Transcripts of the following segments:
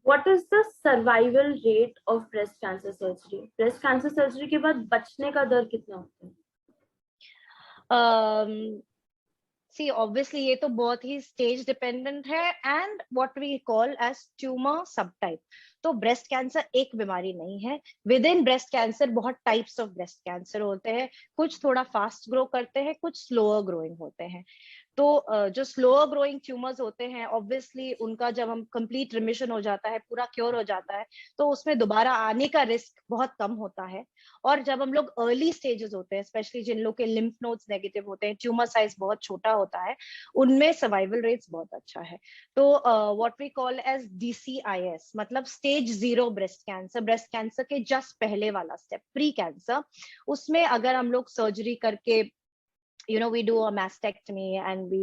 What is the survival rate of breast cancer surgery? Breast cancer surgery के बाद बचने का दर कितना होता है? सी ऑब्वियसली ये तो बहुत ही स्टेज डिपेंडेंट है and what we call as tumour sub type. तो ब्रेस्ट कैंसर एक बीमारी नहीं है, विद इन ब्रेस्ट कैंसर बहुत टाइप्स ऑफ ब्रेस्ट कैंसर होते हैं। कुछ थोड़ा फास्ट ग्रो करते हैं, कुछ स्लोअर ग्रोइंग होते हैं। तो जो स्लोअर ग्रोइंग ट्यूमर्स होते हैं ऑब्वियसली उनका जब हम कंप्लीट रिमिशन हो जाता है, पूरा क्योर हो जाता है, तो उसमें दोबारा आने का रिस्क बहुत कम होता है। और जब हम लोग अर्ली स्टेजेस होते हैं, स्पेशली जिन लोग के लिम्फ नोड्स नेगेटिव होते हैं, ट्यूमर साइज बहुत छोटा होता है, उनमें सर्वाइवल रेट्स बहुत अच्छा है। तो what we call as DCIS मतलब stage 0 breast cancer, breast cancer के जस्ट पहले वाला स्टेप प्री कैंसर, उसमें अगर हम लोग सर्जरी करके we do a mastectomy and we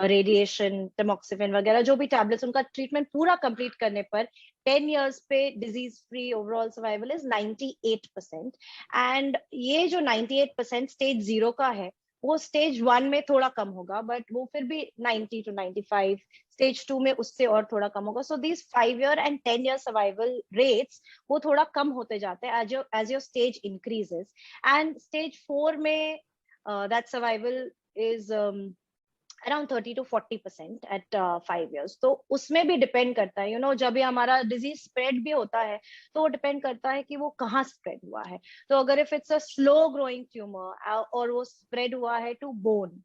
radiation tamoxifen वगैरह जो भी टैबलेट्स, उनका ट्रीटमेंट पूरा कंप्लीट करने पर 10 इयर्स पे disease free overall survival is 98%। And ये जो 98% स्टेज 0 का है, वो स्टेज 1 में थोड़ा कम होगा, बट वो फिर भी 90 to 95, स्टेज 2 में उससे और थोड़ा कम होगा। So these 5 year and 10 year survival rates वो थोड़ा कम होते जाते हैं as your stage increases. And stage 4 में that survival is around 30 to 40% at 5 years। तो उसमें भी डिपेंड करता है, जब ये हमारा डिजीज स्प्रेड भी होता है तो वो डिपेंड करता है कि वो कहाँ स्प्रेड हुआ है। तो अगर if it's a slow growing tumour और वो स्प्रेड हुआ है to bone,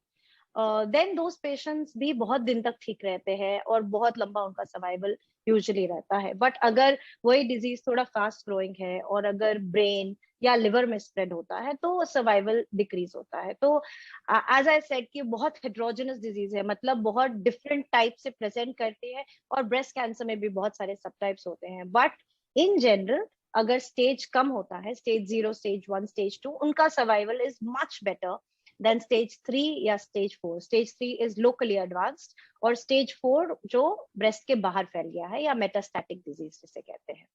then those patients भी बहुत दिन तक ठीक रहते हैं और बहुत लंबा उनका सर्वाइवल यूजुअली रहता है। बट अगर वही डिजीज थोड़ा फास्ट ग्रोइंग है और अगर ब्रेन या लिवर में स्प्रेड होता है तो सर्वाइवल डिक्रीज होता है। तो एज आई सेड कि बहुत हेट्रोजेनस डिजीज है, मतलब बहुत डिफरेंट टाइप से प्रेजेंट करती है, और ब्रेस्ट कैंसर में भी बहुत सारे सब टाइप्स होते हैं। बट इन जनरल अगर स्टेज कम होता है, स्टेज 0, स्टेज 1, स्टेज 2, उनका survival is much better than stage 3 या stage 4। Stage 3 is locally advanced और स्टेज 4 जो ब्रेस्ट के बाहर फैल गया है या मेटास्टैटिक डिजीज जिसे कहते हैं।